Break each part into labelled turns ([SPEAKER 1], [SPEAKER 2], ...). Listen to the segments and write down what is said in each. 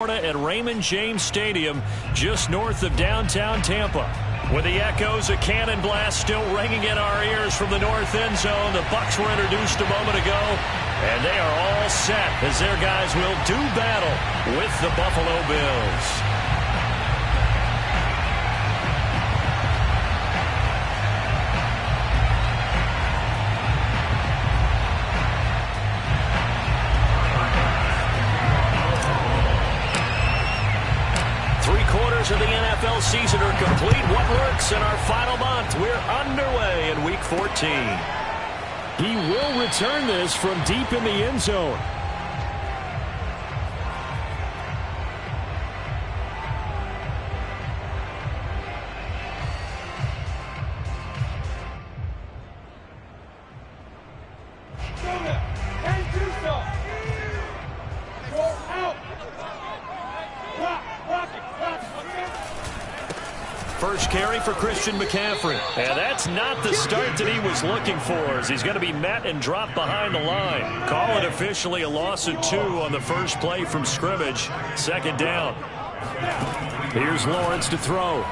[SPEAKER 1] At Raymond James Stadium, just north of downtown Tampa. With the echoes of cannon blast still ringing in our ears from the north end zone, the Bucs were introduced a moment ago, and they are all set as their guys will do battle with the Buffalo Bills. Of the NFL season are complete. What works in our final month? We're underway in Week 14.
[SPEAKER 2] He will return this from deep in the end zone.
[SPEAKER 1] First carry for Christian McCaffrey. And that's not the start that he was looking for, as he's going to be met and dropped behind the line. Call it officially a loss of 2 on the first play from scrimmage. Second down. Here's Lawrence to throw.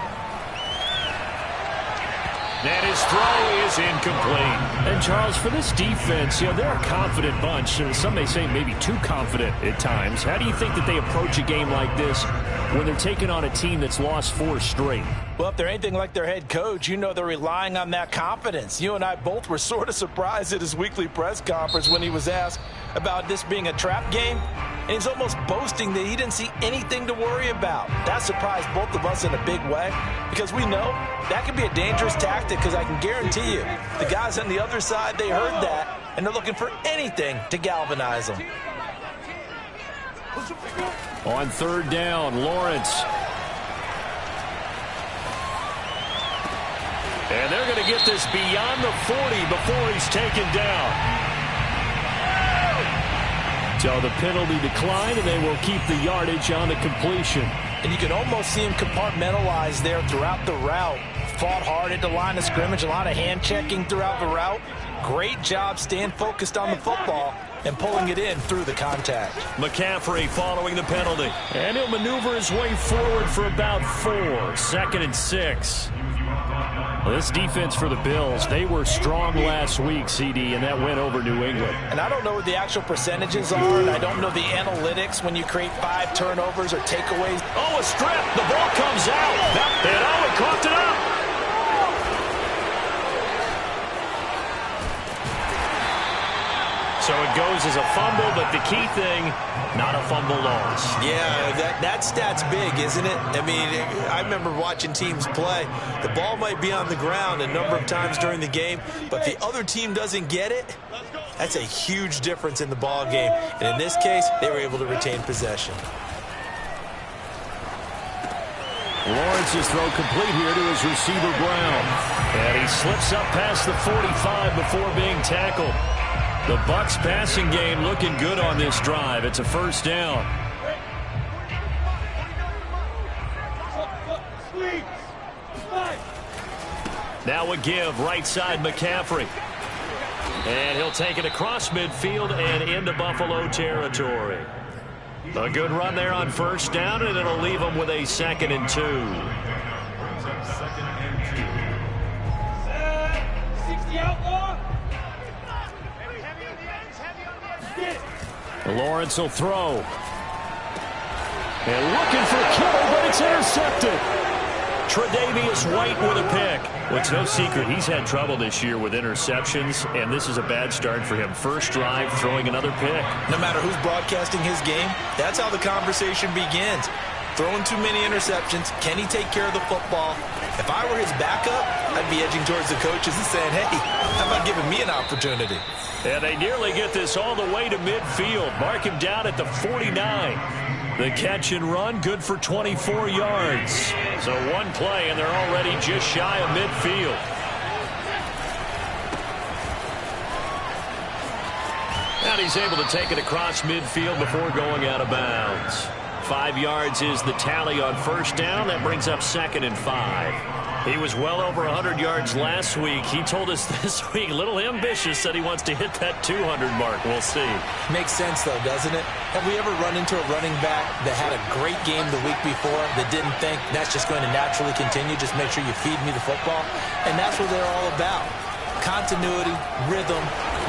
[SPEAKER 1] And his throw is incomplete.
[SPEAKER 2] And Charles, for this defense, they're a confident bunch. Some may say maybe too confident at times. How do you think that they approach a game like this when they're taking on a team that's lost 4 straight?
[SPEAKER 3] Well, if they're anything like their head coach, they're relying on that confidence. You and I both were sort of surprised at his weekly press conference when he was asked about this being a trap game. And he's almost boasting that he didn't see anything to worry about. That surprised both of us in a big way, because we know that could be a dangerous tactic, because I can guarantee you the guys on the other side, they heard that, and they're looking for anything to galvanize them.
[SPEAKER 2] On third down, Lawrence.
[SPEAKER 1] And they're going to get this beyond the 40 before he's taken down.
[SPEAKER 2] So the penalty declined, and they will keep the yardage on the completion.
[SPEAKER 3] And you can almost see him compartmentalize there throughout the route. Fought hard at the line of scrimmage, a lot of hand checking throughout the route. Great job staying focused on the football and pulling it in through the contact.
[SPEAKER 1] McCaffrey following the penalty.
[SPEAKER 2] And he'll maneuver his way forward for about 4.
[SPEAKER 1] Second and 6.
[SPEAKER 2] This defense for the Bills, they were strong last week, CD, and that went over New England.
[SPEAKER 3] And I don't know what the actual percentages are, and I don't know the analytics when you create 5 turnovers or takeaways.
[SPEAKER 1] Oh, a strip. The ball comes out. And Owen coughed it up. So it goes as a fumble, but the key thing, not a fumble loss.
[SPEAKER 4] Yeah, that stat's big, isn't it? I mean, I remember watching teams play. The ball might be on the ground a number of times during the game, but the other team doesn't get it. That's a huge difference in the ball game. And in this case, they were able to retain possession.
[SPEAKER 2] Lawrence's throw complete here to his receiver, Brown.
[SPEAKER 1] And he slips up past the 45 before being tackled. The Bucs passing game looking good on this drive. It's a first down. Now a give, right side McCaffrey. And he'll take it across midfield and into Buffalo territory. A good run there on first down, and it'll leave them with a 2nd and 2.
[SPEAKER 5] 60 outlaw.
[SPEAKER 2] Lawrence will throw. And looking for Kittle, but it's intercepted.
[SPEAKER 1] Tre'Davious White with a pick. Well, it's no secret he's had trouble this year with interceptions, and this is a bad start for him. First drive, throwing another pick.
[SPEAKER 4] No matter who's broadcasting his game, that's how the conversation begins. Throwing too many interceptions. Can he take care of the football? If I were his backup, I'd be edging towards the coaches and saying, hey, how about giving me an opportunity?
[SPEAKER 1] And they nearly get this all the way to midfield. Mark him down at the 49. The catch and run, good for 24 yards. So one play, and they're already just shy of midfield. And he's able to take it across midfield before going out of bounds. 5 yards is the tally on first down. That brings up 2nd and 5. He was well over 100 yards last week. He told us this week, a little ambitious, said he wants to hit that 200 mark. We'll see.
[SPEAKER 3] Makes sense, though, doesn't it? Have we ever run into a running back that had a great game the week before that didn't think that's just going to naturally continue? Just make sure you feed me the football. And that's what they're all about. Continuity, rhythm,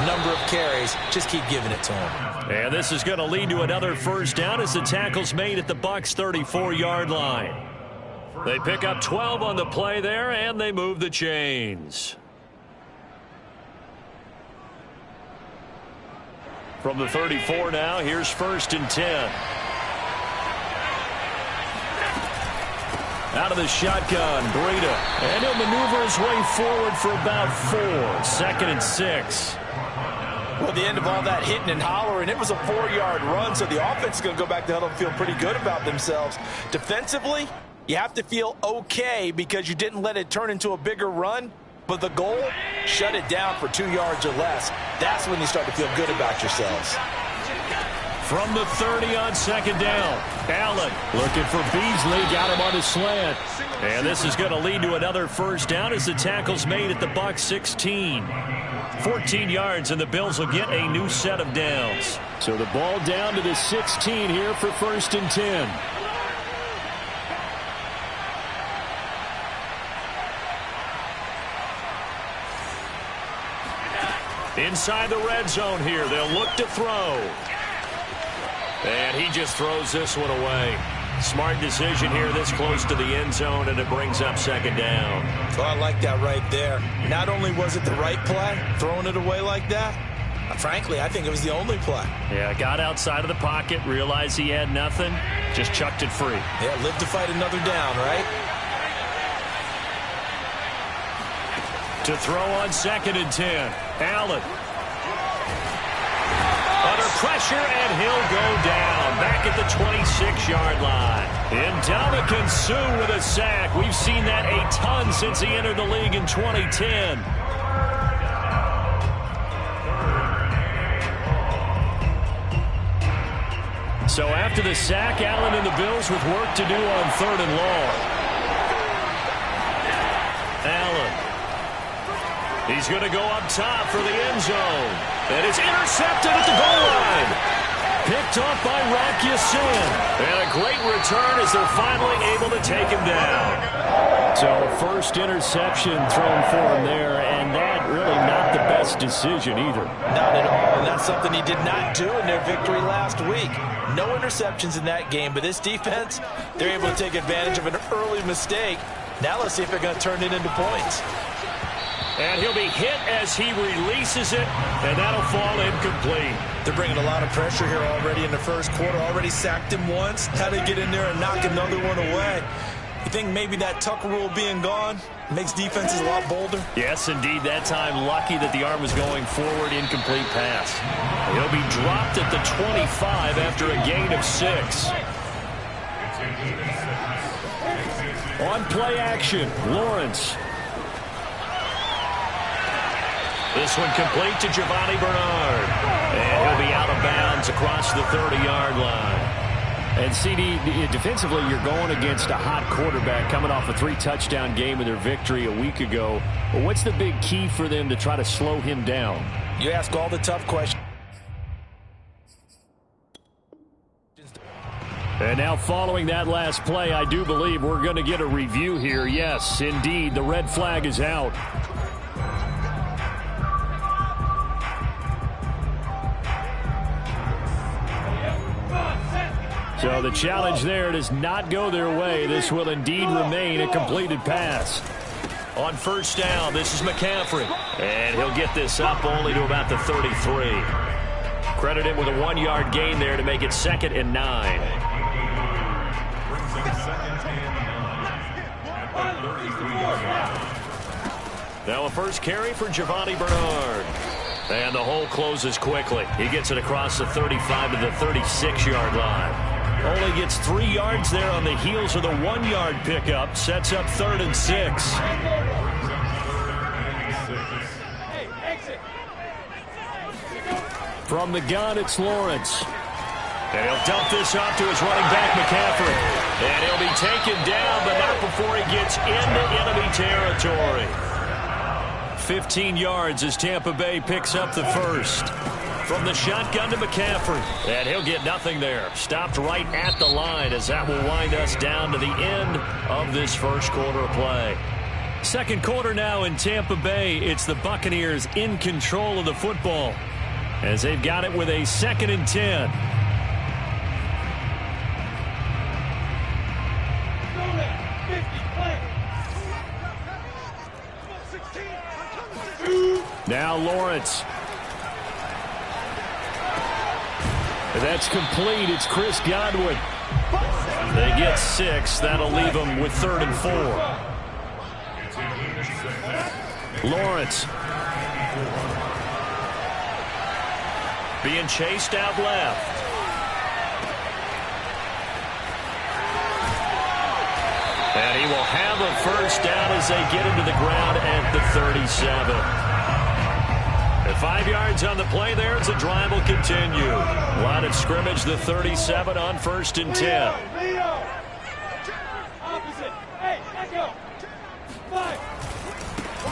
[SPEAKER 3] number of carries. Just keep giving it to him.
[SPEAKER 1] And this is going to lead to another first down as the tackle's made at the Bucs' 34-yard line. They pick up 12 on the play there, and they move the chains. From the 34 now, here's 1st and 10. Out of the shotgun, Breida. And he'll maneuver his way forward for about 4. 2nd and 6.
[SPEAKER 3] Well, at the end of all that hitting and hollering, it was a 4-yard run, so the offense is going to go back to huddle and feel pretty good about themselves. Defensively, you have to feel okay because you didn't let it turn into a bigger run. But the goal, shut it down for 2 yards or less. That's when you start to feel good about yourselves.
[SPEAKER 1] From the 30 on 2nd down, Allen looking for Beasley, got him on his slant. And this is going to lead to another first down as the tackle's made at the Bucs' 16. 14 yards, and the Bills will get a new set of downs.
[SPEAKER 2] So the ball down to the 16 here for 1st and 10.
[SPEAKER 1] Inside the red zone here, they'll look to throw. And he just throws this one away. Smart decision here this close to the end zone, and it brings up 2nd down.
[SPEAKER 3] Well, I like that right there. Not only was it the right play, throwing it away like that, frankly, I think it was the only play.
[SPEAKER 1] Yeah, got outside of the pocket, realized he had nothing, just chucked it free.
[SPEAKER 3] Yeah, live to fight another down, right?
[SPEAKER 1] To throw on 2nd and 10. Allen. Under pressure, and he'll go down. Back at the 26-yard line. Ndamukong Suh with a sack. We've seen that a ton since he entered the league in 2010. So after the sack, Allen and the Bills with work to do on 3rd and long. Allen. He's going to go up top for the end zone. And it's intercepted at the goal line. Picked off by Rock Ya-Sin. And a great return as they're finally able to take him down.
[SPEAKER 2] So first interception thrown for him there, and that really not the best decision either.
[SPEAKER 3] Not at all, and that's something he did not do in their victory last week. No interceptions in that game, but this defense, they're able to take advantage of an early mistake. Now let's see if they're going to turn it into points.
[SPEAKER 1] And he'll be hit as he releases it, and that'll fall incomplete.
[SPEAKER 3] They're bringing a lot of pressure here already in the first quarter. Already sacked him once. Had to get in there and knock another one away. You think maybe that Tucker rule being gone makes defenses a lot bolder?
[SPEAKER 1] Yes, indeed. That time lucky that the arm was going forward. Incomplete pass. He'll be dropped at the 25 after a gain of 6.
[SPEAKER 2] On play action, Lawrence.
[SPEAKER 1] This one complete to Giovanni Bernard. And he'll be out of bounds across the 30-yard line.
[SPEAKER 2] And CD, defensively, you're going against a hot quarterback coming off a 3-touchdown game in their victory a week ago. Well, what's the big key for them to try to slow him down?
[SPEAKER 3] You ask all the tough questions.
[SPEAKER 2] And now following that last play, I do believe we're going to get a review here. Yes, indeed, the red flag is out. So the challenge there does not go their way. This will indeed remain a completed pass.
[SPEAKER 1] On first down, this is McCaffrey. And he'll get this up only to about the 33. Credit him with a 1-yard gain there to make it 2nd and 9. Now a first carry for Giovanni Bernard. And the hole closes quickly. He gets it across the 35 to the 36-yard line. Only gets 3 yards there on the heels of the 1-yard pickup. Sets up 3rd and 6.
[SPEAKER 2] From the gun, it's Lawrence.
[SPEAKER 1] And he'll dump this off to his running back, McCaffrey. And he'll be taken down, but not before he gets into enemy territory. 15 yards as Tampa Bay picks up the first. From the shotgun to McCaffrey. And he'll get nothing there. Stopped right at the line as that will wind us down to the end of this first quarter of play. Second quarter now in Tampa Bay. It's the Buccaneers in control of the football as they've got it with a 2nd and 10. Now Lawrence. That's complete. It's Chris Godwin. They get 6. That'll leave them with 3rd and 4. Lawrence. Being chased out left. And he will have a first down as they get into the ground at the 37. 5 yards on the play there as the drive will continue. Line of scrimmage, the 37 on 1st and 10.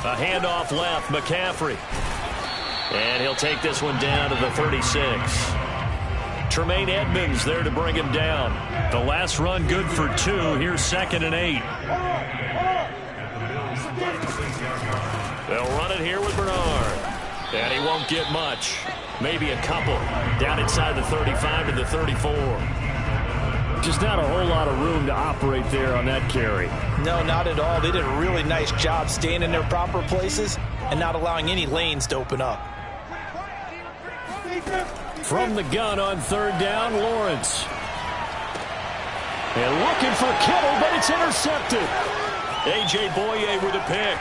[SPEAKER 1] A handoff left, McCaffrey. And he'll take this one down to the 36. Tremaine Edmonds there to bring him down. The last run good for 2. Here's 2nd and 8. They'll run it here with Bernard. And he won't get much. Maybe a couple. Down inside the 35 to the 34. Just not a whole lot of room to operate there on that carry.
[SPEAKER 3] No, not at all. They did a really nice job staying in their proper places and not allowing any lanes to open up.
[SPEAKER 1] From the gun on 3rd down, Lawrence. And looking for Kittle, but it's intercepted. A.J. Boye with a pick.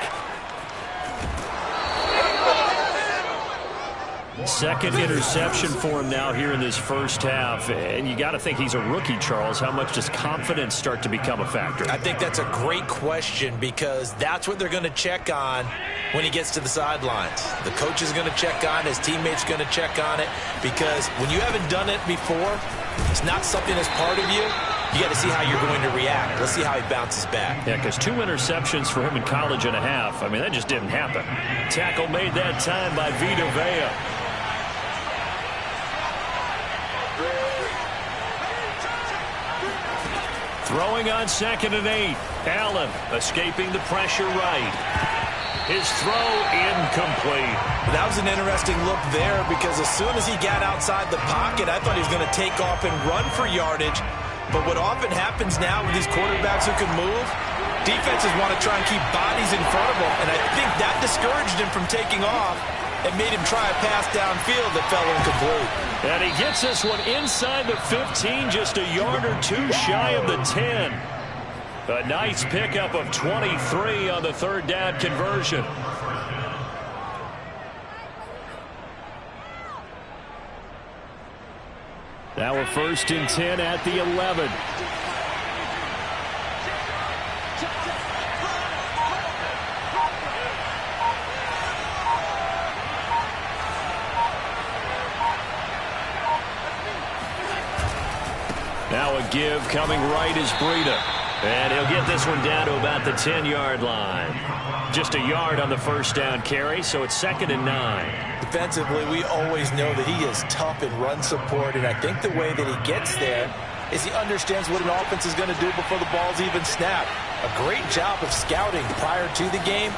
[SPEAKER 1] 2nd interception for him now here in this first half. And you got to think he's a rookie, Charles. How much does confidence start to become a factor?
[SPEAKER 4] I think that's a great question because that's what they're going to check on when he gets to the sidelines. The coach is going to check on, his teammates going to check on it, because when you haven't done it before, it's not something that's part of you. You got to see how you're going to react. Let's see how he bounces back.
[SPEAKER 1] Yeah, because 2 interceptions for him in college and a half. I mean, that just didn't happen. Tackle made that time by Vita Vea. Throwing on 2nd and 8. Allen escaping the pressure right. His throw incomplete.
[SPEAKER 4] That was an interesting look there because as soon as he got outside the pocket, I thought he was going to take off and run for yardage. But what often happens now with these quarterbacks who can move, defenses want to try and keep bodies in front of them. And I think that discouraged him from taking off and made him try a pass downfield that fell incomplete.
[SPEAKER 1] And he gets this one inside the 15, just a yard or 2 shy of the 10. A nice pickup of 23 on the 3rd down conversion. Now a 1st and 10 at the 11. Now a give coming right is Breida. And he'll get this one down to about the 10-yard line. Just a yard on the 1st down carry, so it's 2nd and 9.
[SPEAKER 3] Defensively, we always know that he is tough in run support, and I think the way that he gets there is he understands what an offense is going to do before the ball's even snapped. A great job of scouting prior to the game,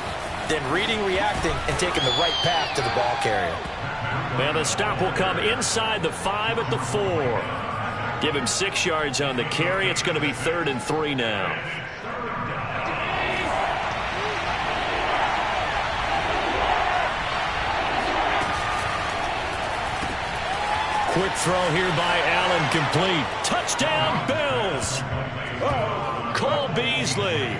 [SPEAKER 3] then reading, reacting, and taking the right path to the ball carrier.
[SPEAKER 1] Well, the stop will come inside the 5 at the 4. Give him 6 yards on the carry. It's going to be 3rd and 3 now. Quick throw here by Allen, complete. Touchdown, Bills. Cole Beasley,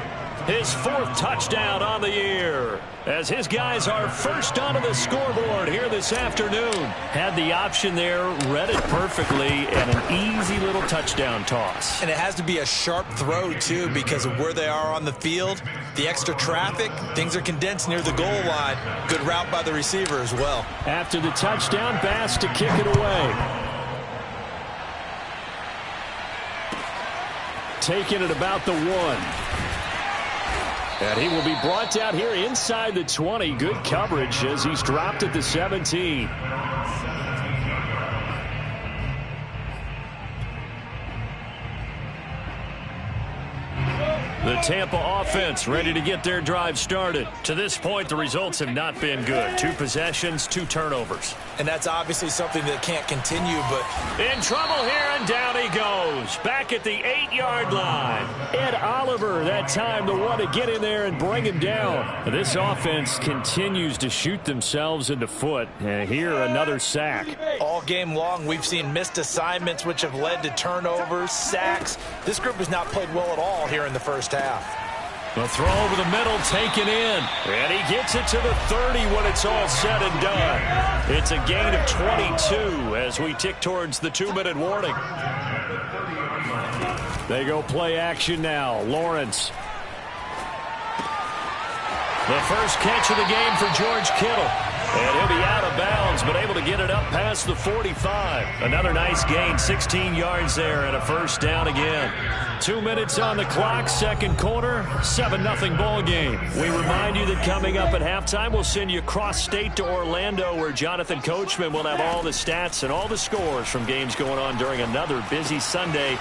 [SPEAKER 1] his 4th touchdown on the year, as his guys are first onto the scoreboard here this afternoon. Had the option there, read it perfectly, and an easy little touchdown toss.
[SPEAKER 4] And it has to be a sharp throw, too, because of where they are on the field. The extra traffic, things are condensed near the goal line. Good route by the receiver as well.
[SPEAKER 1] After the touchdown, Bass to kick it away.
[SPEAKER 2] taken at about the 1. And he will be brought down here inside the 20. Good coverage as he's dropped at the 17.
[SPEAKER 1] The Tampa offense ready to get their drive started. To this point, the results have not been good. 2 possessions, 2 turnovers.
[SPEAKER 3] And that's obviously something that can't continue, but...
[SPEAKER 1] In trouble here, and down he goes. Back at the 8-yard line.
[SPEAKER 2] Ed Oliver, that time, the one to get in there and bring him down. This offense continues to shoot themselves in the foot. And here, another sack.
[SPEAKER 3] All game long, we've seen missed assignments, which have led to turnovers, sacks. This group has not played well at all here in the first half.
[SPEAKER 1] The throw over the middle taken in. And he gets it to the 30 when it's all said and done. It's a gain of 22 as we tick towards the 2-minute warning.
[SPEAKER 2] They go play action now. Lawrence.
[SPEAKER 1] The first catch of the game for George Kittle. And he'll be out of bounds, but able to get it up past the 45. Another nice gain, 16 yards there, and a first down again. 2 minutes on the clock, second quarter, 7-0 ball game. We remind you that coming up at halftime, we'll send you cross-state to Orlando, where Jonathan Coachman will have all the stats and all the scores from games going on during another busy Sunday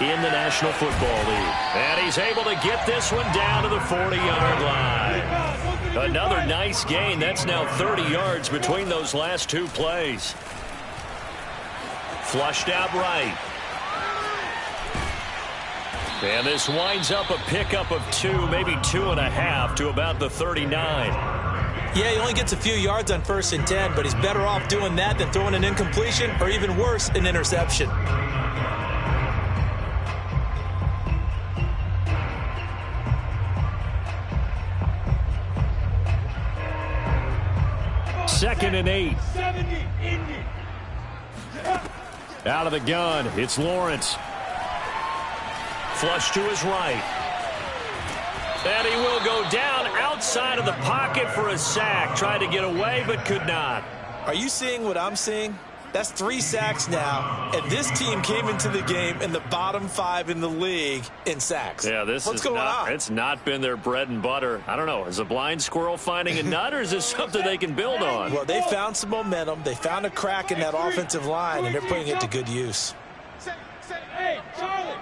[SPEAKER 1] in the National Football League. And he's able to get this one down to the 40-yard line. Another nice gain. That's now 30 yards between those last 2 plays. Flushed out right. And this winds up a pickup of 2, maybe 2.5 to about the 39.
[SPEAKER 3] Yeah, he only gets a few yards on 1st and 10, but he's better off doing that than throwing an incompletion or even worse, an interception.
[SPEAKER 2] Second and 8. Out of the gun, it's Lawrence.
[SPEAKER 1] Flush to his right. And he will go down outside of the pocket for a sack. Tried to get away, but could not.
[SPEAKER 3] Are you seeing what I'm seeing? That's 3 sacks now, and this team came into the game in the bottom 5 in the league in sacks.
[SPEAKER 1] Yeah,
[SPEAKER 3] What's going on?
[SPEAKER 1] It's not been their bread and butter. I don't know. Is a blind squirrel finding a nut, or is this something they can build on?
[SPEAKER 3] Well, they found some momentum. They found a crack in that offensive line, and they're putting it to good use.
[SPEAKER 5] Hey, Charlie.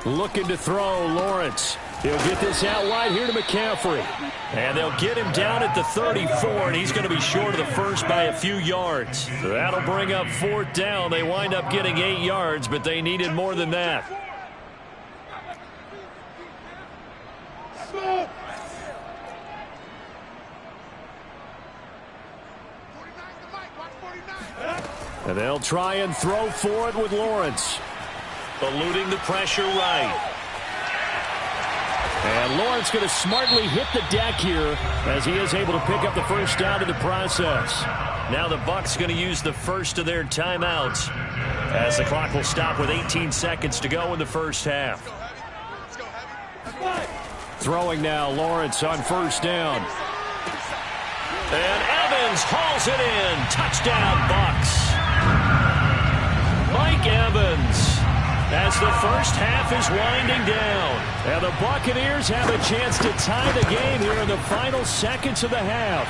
[SPEAKER 2] Looking to throw, Lawrence. He'll get this out wide here to McCaffrey.
[SPEAKER 1] And they'll get him down at the 34, and he's going to be short of the first by a few yards. That'll bring up 4th down. They wind up getting 8 yards, but they needed more than that.
[SPEAKER 2] And they'll try and throw for it with Lawrence.
[SPEAKER 1] Eluding the pressure right.
[SPEAKER 2] And Lawrence going to smartly hit the deck here as he is able to pick up the first down in the process.
[SPEAKER 1] Now the Bucs going to use the first of their timeouts as the clock will stop with 18 seconds to go in the first half.
[SPEAKER 2] Throwing now, Lawrence on first down.
[SPEAKER 1] And Evans hauls it in. Touchdown, Bucs. Mike Evans. As the first half is winding down.
[SPEAKER 2] And the Buccaneers have a chance to tie the game here in the final seconds of the half.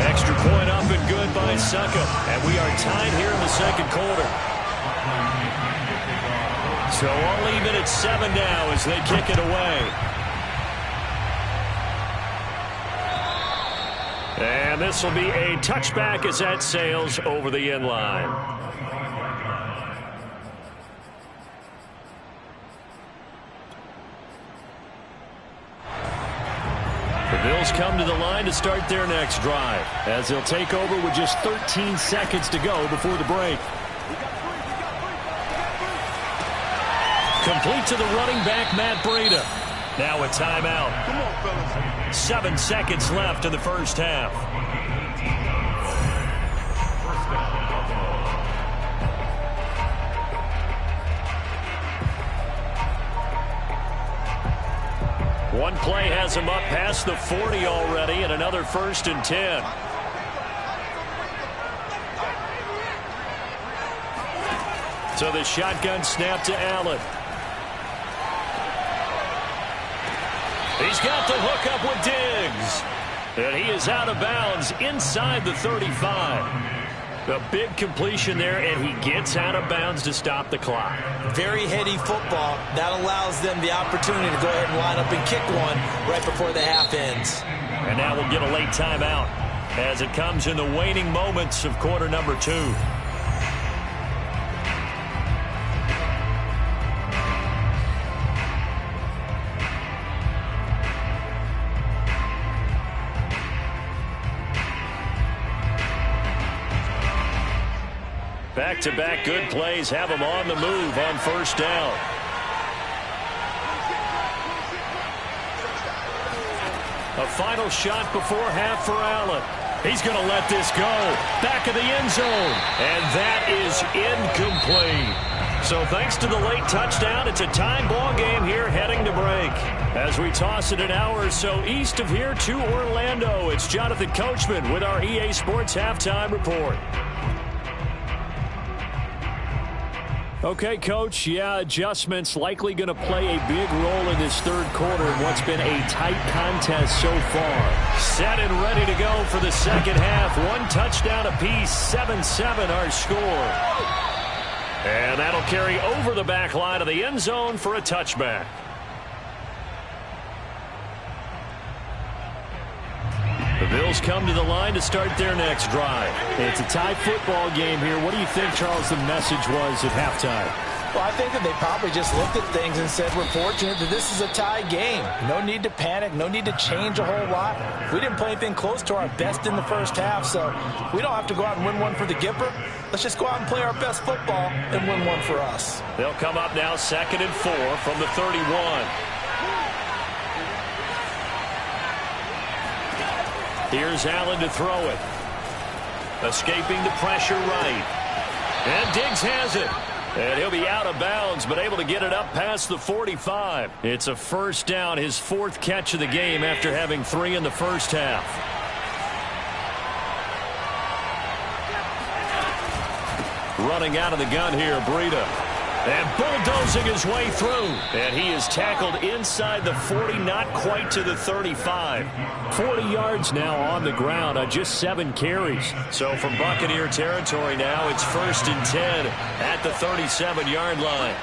[SPEAKER 1] Extra point up and good by Suckup. And we are tied here in the second quarter. So all even at 7 now as they kick it away. And this will be a touchback as that sails over the end line. The Bills come to the line to start their next drive
[SPEAKER 2] as they'll take over with just 13 seconds to go before the break.
[SPEAKER 1] Complete to the running back, Matt Breida. Now a timeout. 7 seconds left in the first half. One play has him up past the 40 already, and another 1st and 10. So the shotgun snap to Allen. He's got the hook up with Diggs. And he is out of bounds inside the 35. A big completion there, and he gets out of bounds to stop the clock.
[SPEAKER 4] Very heady football. That allows them the opportunity to go ahead and line up and kick one right before the half ends.
[SPEAKER 1] And now we'll get a late timeout as it comes in the waning moments of quarter number 2. Back-to-back good plays have him on the move on first down. A final shot before half for Allen. He's going to let this go. Back of the end zone. And that is incomplete. So thanks to the late touchdown, it's a tie ball game here heading to break. As we toss it an hour or so east of here to Orlando, it's Jonathan Coachman with our EA Sports Halftime Report. Okay, Coach, adjustments likely going to play a big role in this third quarter in what's been a tight contest so far. Set and ready to go for the second half. One touchdown apiece, 7-7 our score. And that'll carry over the back line of the end zone for a touchback. The Bills come to the line to start their next drive. It's a tie football game here. What do you think, Charles, the message was at halftime?
[SPEAKER 3] Well, I think that they probably just looked at things and said, we're fortunate that this is a tie game. No need to panic. No need to change a whole lot. We didn't play anything close to our best in the first half, so we don't have to go out and win one for the Gipper. Let's just go out and play our best football and win one for us.
[SPEAKER 1] They'll come up now 2nd and 4 from the 31. Here's Allen to throw it. Escaping the pressure right. And Diggs has it. And he'll be out of bounds, but able to get it up past the 45. It's a first down, his 4th catch of the game after having 3 in the first half. Running out of the gun here, Breida. And bulldozing his way through. And he is tackled inside the 40, not quite to the 35. 40 yards now on the ground on just 7 carries. So from Buccaneer territory now, it's 1st and 10 at the 37-yard line.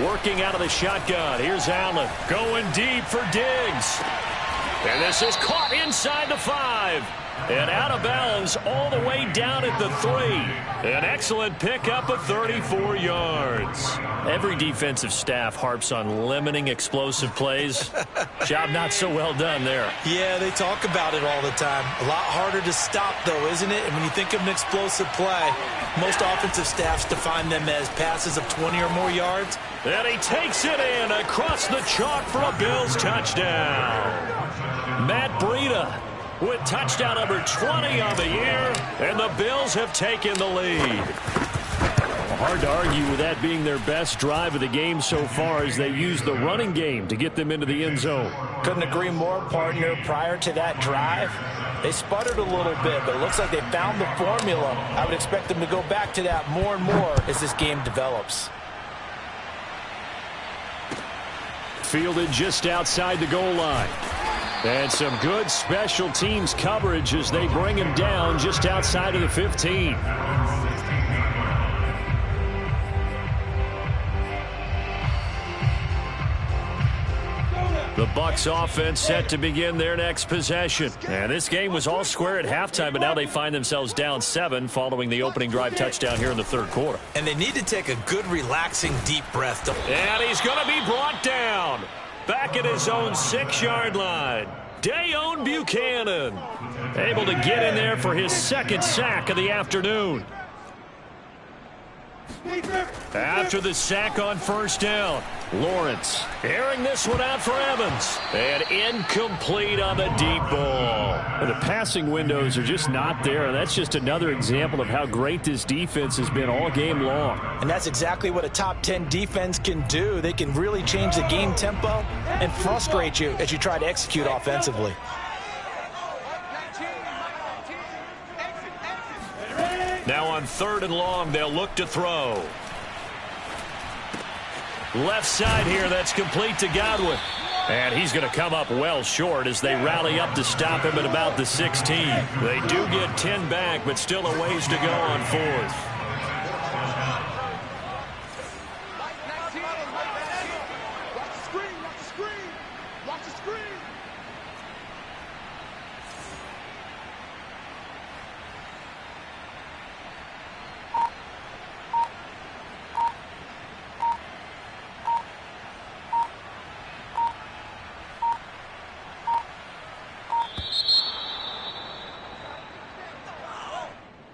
[SPEAKER 1] Working out of the shotgun. Here's Allen going deep for Diggs. And this is caught inside the 5. And out of bounds all the way down at the 3. An excellent pickup of 34 yards. Every defensive staff harps on limiting explosive plays. Job not so well done there.
[SPEAKER 4] Yeah, they talk about it all the time. A lot harder to stop, though, isn't it? And when you think of an explosive play, most offensive staffs define them as passes of 20 or more yards.
[SPEAKER 1] And he takes it in across the chalk for a Bills touchdown. Matt Breida with touchdown number 20 on the year, and the Bills have taken the lead. Hard to argue with that being their best drive of the game so far as they use the running game to get them into the end zone.
[SPEAKER 3] Couldn't agree more, partner. Prior to that drive, they sputtered a little bit, but it looks like they found the formula. I would expect them to go back to that more and more as this game develops.
[SPEAKER 1] Fielded just outside the goal line. And some good special teams coverage as they bring him down just outside of the 15. The Bucs offense set to begin their next possession. And this game was all square at halftime, but now they find themselves down 7 following the opening drive touchdown here in the third quarter.
[SPEAKER 4] And they need to take a good, relaxing, deep breath.
[SPEAKER 1] And he's going to be brought down. Back at his own 6-yard line. Dayon Buchanan able to get in there for his 2nd sack of the afternoon. After the sack on first down, Lawrence airing this one out for Evans. And incomplete on the deep ball.
[SPEAKER 2] The passing windows are just not there. That's just another example of how great this defense has been all game long.
[SPEAKER 3] And that's exactly what a top 10 defense can do. They can really change the game tempo and frustrate you as you try to execute offensively.
[SPEAKER 1] Now on 3rd and long, they'll look to throw. Left side here, that's complete to Godwin. And he's going to come up well short as they rally up to stop him at about the 16. They do get 10 back, but still a ways to go on 4th.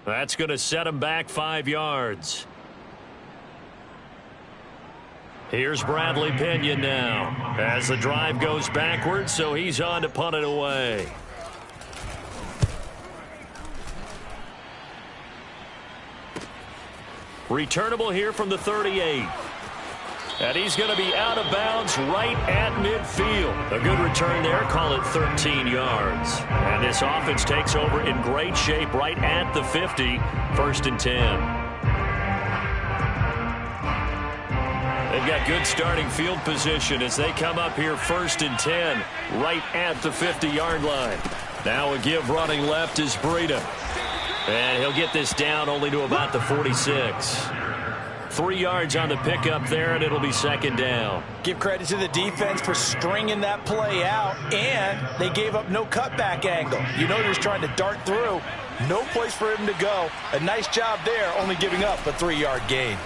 [SPEAKER 1] That's going to set him back 5 yards. Here's Bradley Pinion now as the drive goes backwards, so he's on to punt it away. Returnable here from the 38. And he's going to be out of bounds right at midfield. A good return there. Call it 13 yards. And this offense takes over in great shape right at the 50. 1st and 10. They've got good starting field position as they come up here 1st and 10 right at the 50-yard line. Now a give running left is Breida. And he'll get this down only to about the 46. 3 yards on the pickup there, and it'll be 2nd down.
[SPEAKER 3] Give credit to the defense for stringing that play out, and they gave up no cutback angle. You know, he was trying to dart through. No place for him to go. A nice job there, only giving up a 3-yard gain.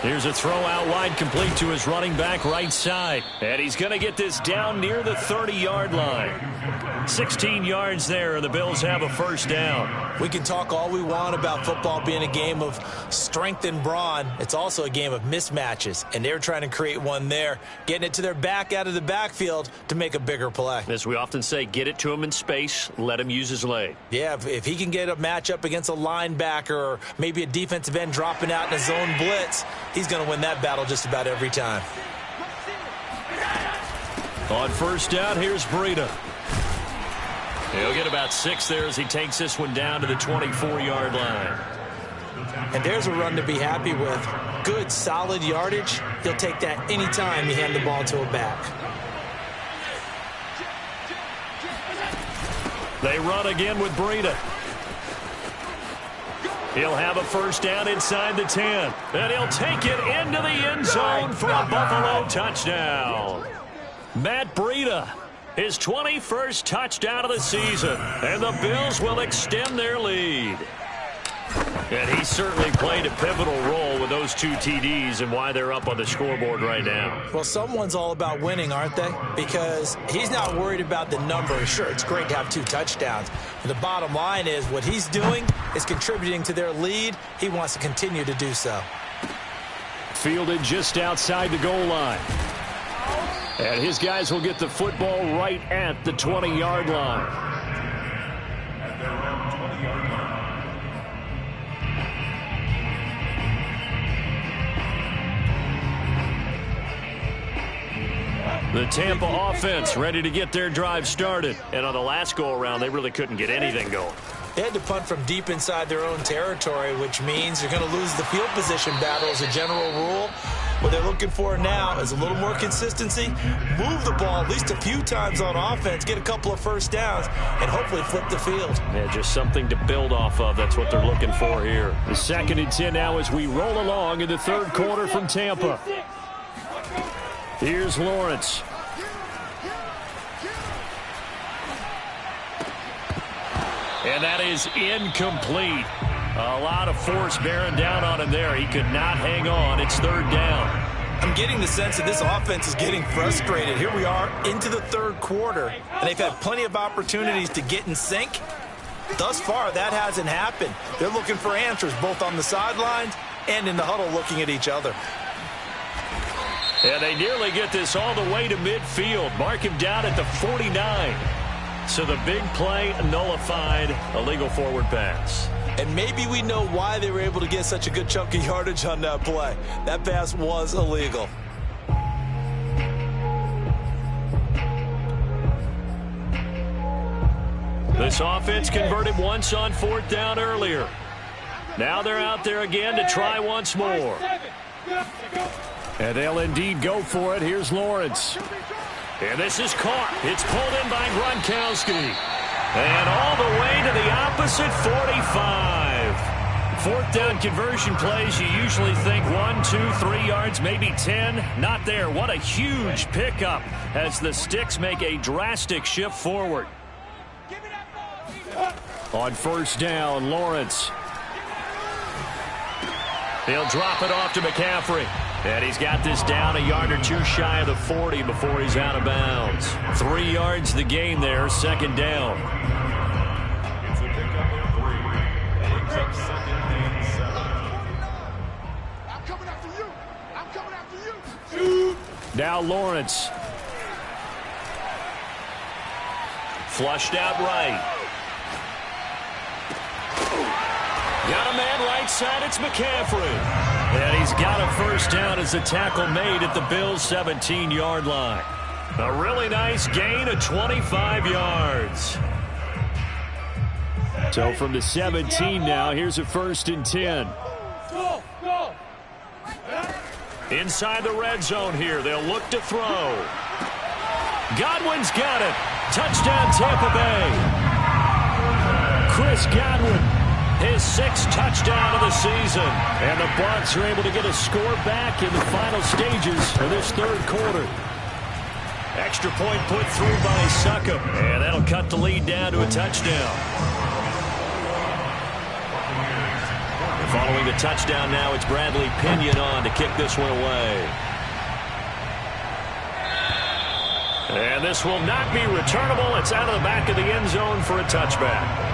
[SPEAKER 1] Here's a throw out wide, complete to his running back right side. And he's going to get this down near the 30-yard line. 16 yards there, and the Bills have a 1st down.
[SPEAKER 4] We can talk all we want about football being a game of strength and brawn. It's also a game of mismatches, and they're trying to create one there, getting it to their back out of the backfield to make a bigger play.
[SPEAKER 1] As we often say, get it to him in space, let him use his leg.
[SPEAKER 4] Yeah, if he can get a matchup against a linebacker or maybe a defensive end dropping out in a zone blitz, he's going to win that battle just about every time.
[SPEAKER 1] On 1st down, here's Breida. He'll get about 6 there as he takes this one down to the 24-yard line.
[SPEAKER 4] And there's a run to be happy with. Good, solid yardage. He'll take that anytime you hand the ball to a back.
[SPEAKER 1] They run again with Breida. He'll have a 1st down inside the 10. And he'll take it into the end zone for a Buffalo touchdown. Matt Breida, his 21st touchdown of the season. And the Bills will extend their lead. And he certainly played a pivotal role with those 2 TDs and why they're up on the scoreboard right now.
[SPEAKER 4] Well, someone's all about winning, aren't they? Because he's not worried about the number. Sure, it's great to have 2 touchdowns. But the bottom line is what he's doing is contributing to their lead. He wants to continue to do so.
[SPEAKER 1] Fielded just outside the goal line. And his guys will get the football right at the 20-yard line. The Tampa offense ready to get their drive started. And on the last go-around, they really couldn't get anything going.
[SPEAKER 4] They had to punt from deep inside their own territory, which means they're going to lose the field position battle as a general rule. What they're looking for now is a little more consistency, move the ball at least a few times on offense, get a couple of 1st downs, and hopefully flip the field.
[SPEAKER 1] Yeah, just something to build off of. That's what they're looking for here. The 2nd and 10 now as we roll along in the 3rd quarter from Tampa. Here's Lawrence. And that is incomplete. A lot of force bearing down on him there. He could not hang on. It's 3rd down.
[SPEAKER 3] I'm getting the sense that this offense is getting frustrated. Here we are into the 3rd quarter, and they've had plenty of opportunities to get in sync. Thus far, that hasn't happened. They're looking for answers both on the sidelines and in the huddle looking at each other.
[SPEAKER 1] And they nearly get this all the way to midfield. Mark him down at the 49. So the big play nullified, a legal forward pass.
[SPEAKER 3] And maybe we know why they were able to get such a good chunk of yardage on that play. That pass was illegal.
[SPEAKER 1] This offense converted once on 4th down earlier. Now they're out there again to try once more.
[SPEAKER 2] And they'll indeed go for it. Here's Lawrence.
[SPEAKER 1] And this is caught. It's pulled in by Gronkowski. And all the way to the opposite 45. 4th down conversion plays, you usually think 1, 2, 3 yards, maybe 10. Not there. What a huge pickup as the Sticks make a drastic shift forward.
[SPEAKER 2] On 1st down, Lawrence.
[SPEAKER 1] He'll drop it off to McCaffrey. And he's got this down a yard or two shy of the 40 before he's out of bounds. 3 yards the gain there, 2nd down.
[SPEAKER 5] It's a pickup of 3. Brings up 2nd and 7. I'm coming after you. I'm coming after you.
[SPEAKER 2] Now Lawrence.
[SPEAKER 1] Flushed out right. Got a man right side. It's McCaffrey. And he's got a 1st down as the tackle made at the Bills' 17-yard line. A really nice gain of 25 yards.
[SPEAKER 2] So from the 17 now, here's a 1st and 10.
[SPEAKER 5] Go.
[SPEAKER 1] Inside the red zone here. They'll look to throw. Godwin's got it. Touchdown, Tampa Bay. Chris Godwin. His 6th touchdown of the season.
[SPEAKER 2] And the Bucs are able to get a score back in the final stages of this 3rd quarter.
[SPEAKER 1] Extra point put through by Succop. And that'll cut the lead down to a touchdown. Following the touchdown now, it's Bradley Pinion on to kick this one away. And this will not be returnable. It's out of the back of the end zone for a touchback.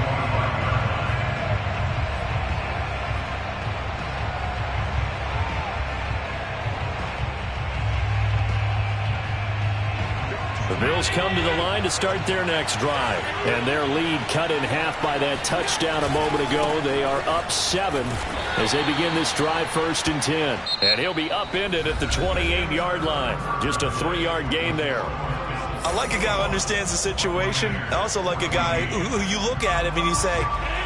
[SPEAKER 1] The Bills come to the line to start their next drive.
[SPEAKER 2] And their lead cut in half by that touchdown a moment ago. They are up 7 as they begin this drive, 1st and 10.
[SPEAKER 1] And he'll be upended at the 28-yard line. Just a 3-yard gain there.
[SPEAKER 4] I like a guy who understands the situation. I also like a guy who you look at him and you say,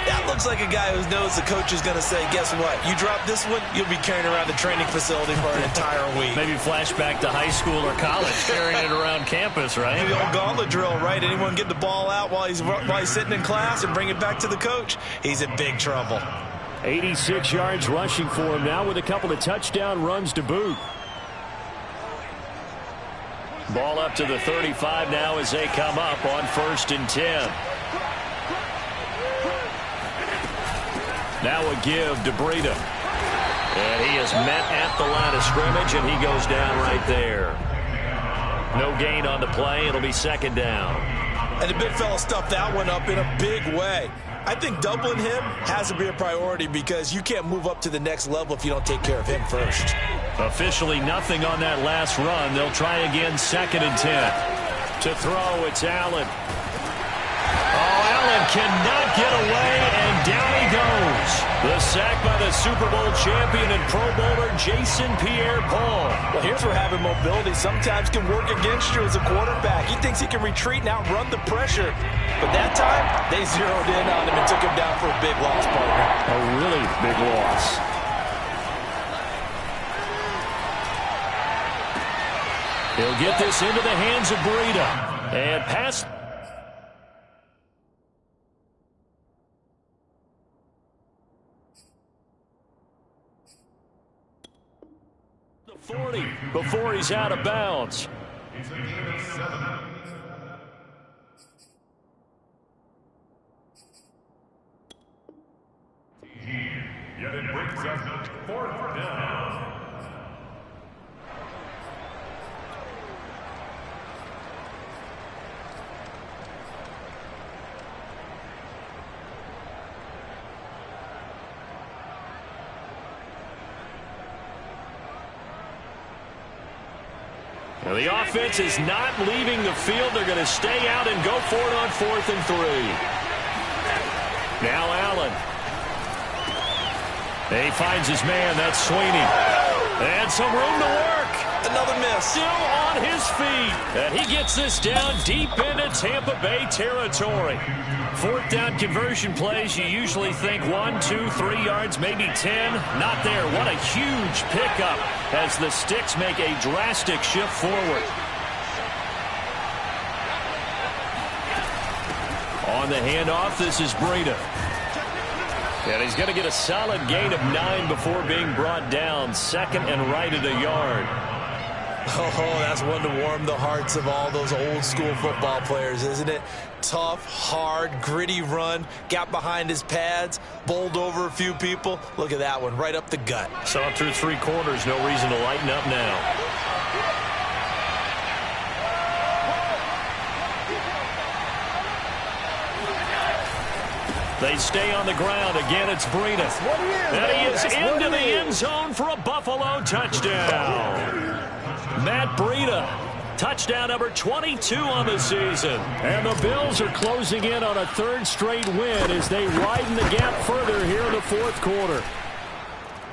[SPEAKER 4] that looks like a guy who knows the coach is going to say, guess what? You drop this one, you'll be carrying around the training facility for an entire week.
[SPEAKER 1] Maybe flashback to high school or college, carrying it around campus, right?
[SPEAKER 4] The old gauntlet drill, right? Anyone get the ball out while he's sitting in class and bring it back to the coach? He's in big trouble.
[SPEAKER 2] 86 yards rushing for him now with a couple of touchdown runs to boot.
[SPEAKER 1] Ball up to the 35 now as they come up on 1st and 10. Now a give to Breida. And he is met at the line of scrimmage, and he goes down right there. No gain on the play. It'll be 2nd down.
[SPEAKER 4] And the big fella stuffed that one up in a big way. I think doubling him has to be a priority because you can't move up to the next level if you don't take care of him first.
[SPEAKER 1] Officially nothing on that last run. They'll try again, 2nd and 10. To throw, it's Allen. Oh, Allen cannot get away, and down he goes. The sack by the Super Bowl champion and Pro Bowler Jason Pierre-Paul.
[SPEAKER 3] Well, here's where having mobility sometimes can work against you as a quarterback. He thinks he can retreat and outrun the pressure. But that time, they zeroed in on him and took him down for a big loss, partner.
[SPEAKER 2] A really big loss.
[SPEAKER 1] He'll get this into the hands of Breida. And pass. The 40 before he's out of bounds.
[SPEAKER 5] It's a gain of 7. Yet it brings up 4th down.
[SPEAKER 1] Now the offense is not leaving the field. They're going to stay out and go for it on 4th and 3. Now Allen. He finds his man. That's Sweeney. And some room to work.
[SPEAKER 4] Another miss.
[SPEAKER 1] Still on his feet. And he gets this down deep into Tampa Bay territory. Fourth down conversion plays, you usually think 1, 2, 3 yards, maybe 10. Not there. What a huge pickup as the Sticks make a drastic shift forward. On the handoff, this is Breida. And he's going to get a solid gain of 9 before being brought down. Second and right at a yard.
[SPEAKER 4] Oh, that's one to warm the hearts of all those old school football players, isn't it? Tough, hard, gritty run. Got behind his pads, bowled over a few people. Look at that one, right up the gut.
[SPEAKER 1] Saw it through 3 quarters. No reason to lighten up now. They stay on the ground. Again, it's Breida. And he is into the end zone for a Buffalo touchdown. Matt Breida, touchdown number 22 on the season. And the Bills are closing in on a 3rd straight win as they widen the gap further here in the 4th quarter.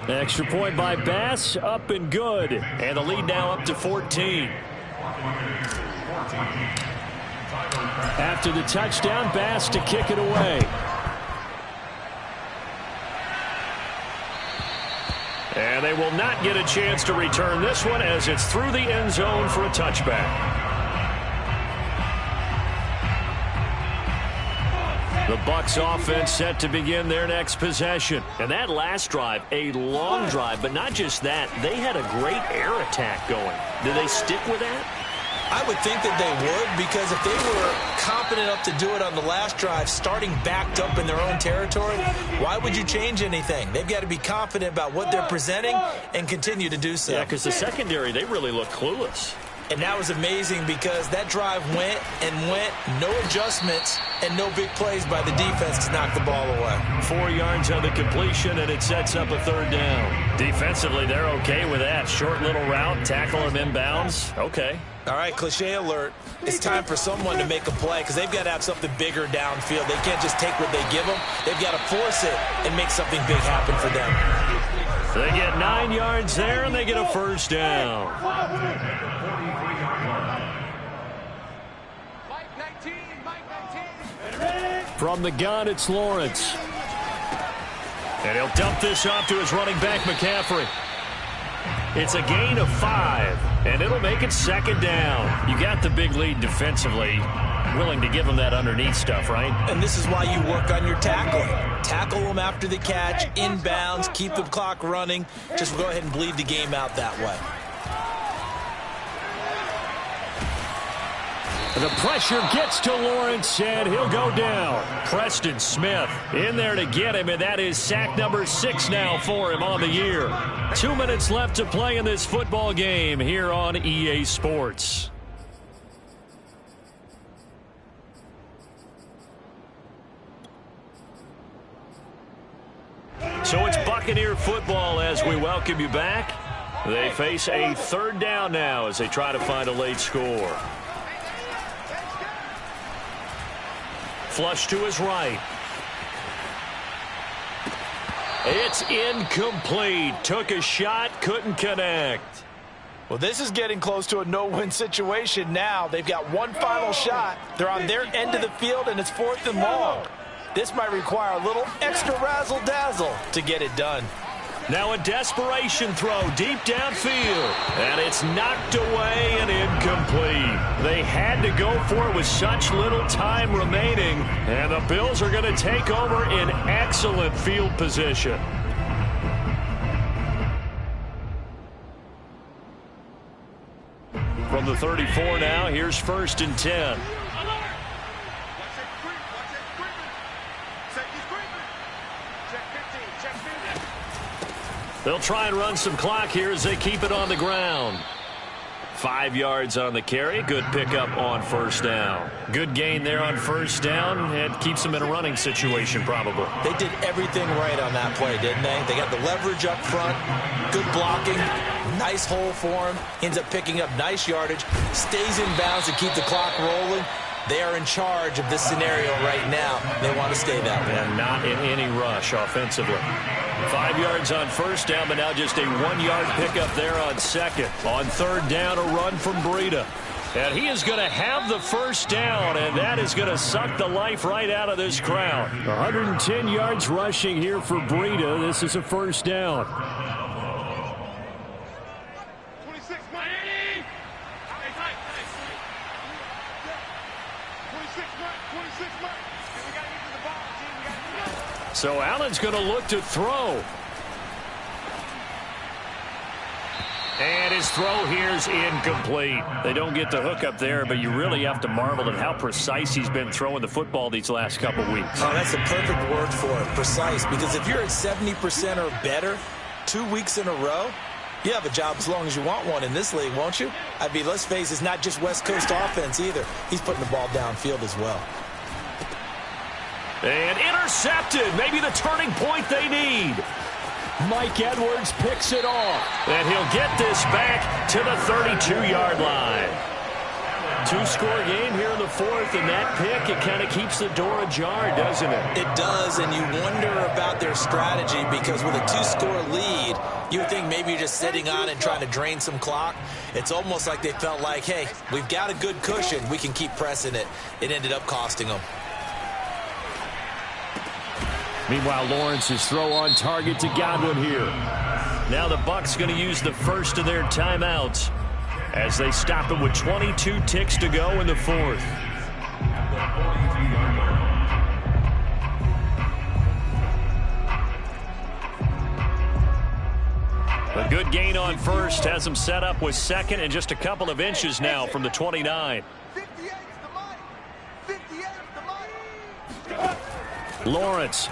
[SPEAKER 1] Extra point by Bass, up and good. And the lead now up to 14. After the touchdown, Bass to kick it away. And they will not get a chance to return this one as it's through the end zone for a touchback. The Bucs offense set to begin their next possession. And that last drive, a long drive, but not just that. They had a great air attack going. Do they stick with that?
[SPEAKER 4] I would think that they would, because if they were confident enough to do it on the last drive, starting backed up in their own territory, why would you change anything? They've got to be confident about what they're presenting and continue to do so.
[SPEAKER 1] Yeah, because the secondary, they really look clueless.
[SPEAKER 4] And that was amazing because that drive went and went, no adjustments and no big plays by the defense to knock the ball away.
[SPEAKER 1] 4 yards on the completion, and it sets up a 3rd down. Defensively, they're okay with that. Short little route, tackle him inbounds. Okay.
[SPEAKER 4] All right, cliche alert. It's time for someone to make a play because they've got to have something bigger downfield. They can't just take what they give them. They've got to force it and make something big happen for them.
[SPEAKER 1] They get 9 yards there, and they get a 1st down. From the gun, it's Lawrence. And he'll dump this off to his running back, McCaffrey. It's a gain of 5, and it'll make it 2nd down. You got the big lead defensively. Willing to give them that underneath stuff, right?
[SPEAKER 4] And this is why you work on your tackling. Tackle them after the catch, inbounds, keep the clock running. Just go ahead and bleed the game out that way.
[SPEAKER 1] The pressure gets to Lawrence, and he'll go down. Preston Smith in there to get him, and that is sack number 6 now for him on the year. 2 minutes left to play in this football game here on EA Sports. So it's Buccaneer football as we welcome you back. They face a 3rd down now as they try to find a late score. Flush to his right. It's incomplete. Took a shot, couldn't connect.
[SPEAKER 3] Well, this is getting close to a no-win situation now. They've got one final shot. They're on their end of the field, and it's 4th and long. This might require a little extra razzle-dazzle to get it done.
[SPEAKER 1] Now a desperation throw deep downfield. And it's knocked away and incomplete. They had to go for it with such little time remaining. And the Bills are going to take over in excellent field position. From the 34 now, here's 1st and 10. They'll try and run some clock here as they keep it on the ground. 5 yards on the carry. Good pickup on 1st down. Good gain there on 1st down. And keeps them in a running situation probably.
[SPEAKER 4] They did everything right on that play, didn't they? They got the leverage up front. Good blocking. Nice hole for him. Ends up picking up nice yardage. Stays in bounds to keep the clock rolling. They are in charge of this scenario right now. They want to stay that way.
[SPEAKER 1] And not in any rush offensively. 5 yards on first down, but now just a 1-yard pickup there on second. On third down, a run from Breida. And he is going to have the first down, and that is going to suck the life right out of this crowd.
[SPEAKER 2] 110 yards rushing here for Breida. This is a first down.
[SPEAKER 5] 26, Miami! 26, Mike. We got to get to the ball, team. We got to get to the ball.
[SPEAKER 1] So Allen's going to look to throw. And his throw here is incomplete. They don't get the hook up there, but you really have to marvel at how precise he's been throwing the football these last couple weeks.
[SPEAKER 4] Oh, that's a perfect word for it, precise. Because if you're at 70% or better 2 weeks in a row, you have a job as long as you want one in this league, won't you? I mean, let's face it, it's not just West Coast offense either. He's putting the ball downfield as well.
[SPEAKER 1] And intercepted. Maybe the turning point they need.
[SPEAKER 2] Mike Edwards picks it off.
[SPEAKER 1] And he'll get this back to the 32-yard line. 2-score game here in the fourth, and that pick, it kind of keeps the door ajar, doesn't it?
[SPEAKER 4] It does, and you wonder about their strategy because with a 2-score lead, you would think maybe you're just sitting on and trying to drain some clock. It's almost like they felt like, hey, we've got a good cushion. We can keep pressing it. It ended up costing them.
[SPEAKER 2] Meanwhile, Lawrence's throw on target to Godwin here.
[SPEAKER 1] Now the Bucs going to use the first of their timeouts as they stop it with 22 ticks to go in the fourth. A good gain on first has them set up with second and just a couple of inches now from the 29.
[SPEAKER 5] 58 is the money. 58 is the money.
[SPEAKER 1] Lawrence.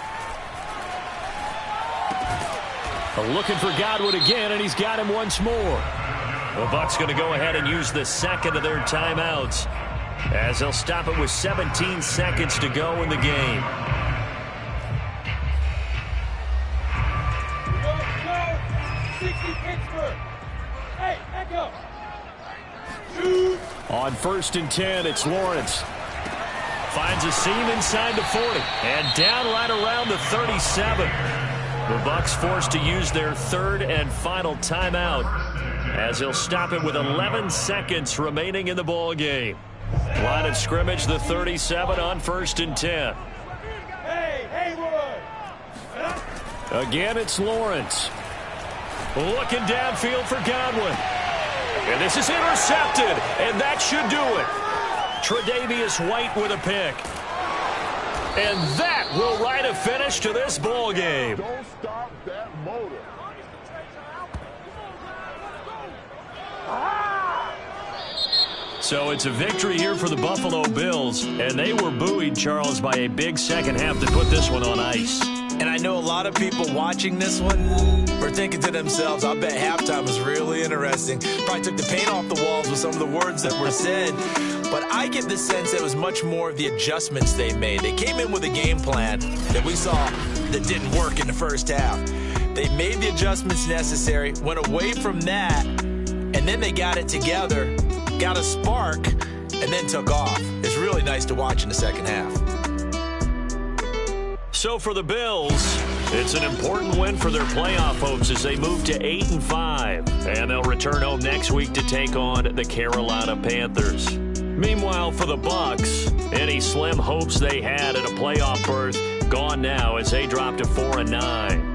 [SPEAKER 1] Looking for Godwin again, and he's got him once more. The Bucs going to go ahead and use the second of their timeouts as they'll stop it with 17 seconds to go in the game.
[SPEAKER 2] On 1st and 10, it's Lawrence.
[SPEAKER 1] Finds a seam inside the 40 and down right around the 37. The Bucs forced to use their third and final timeout as they'll stop it with 11 seconds remaining in the ball game. Line of scrimmage, the 37 on 1st and 10.
[SPEAKER 2] Again, it's Lawrence.
[SPEAKER 1] Looking downfield for Godwin. And this is intercepted, and that should do it. Tre'Davious White with a pick. And that will write a finish to this ball game.
[SPEAKER 5] Don't stop that motor.
[SPEAKER 1] So it's a victory here for the Buffalo Bills, and they were buoyed, Charles, by a big second half to put this one on ice.
[SPEAKER 4] And I know a lot of people watching this one were thinking to themselves, I bet halftime was really interesting. Probably took the paint off the walls with some of the words that were said. But I get the sense that it was much more of the adjustments they made. They came in with a game plan that we saw that didn't work in the first half. They made the adjustments necessary, went away from that, and then they got it together, got a spark, and then took off. It's really nice to watch in the second half.
[SPEAKER 1] So for the Bills, it's an important win for their playoff hopes as they move to 8-5. And they'll return home next week to take on the Carolina Panthers. Meanwhile, for the Bucs, any slim hopes they had at a playoff berth gone now as they drop to 4-9.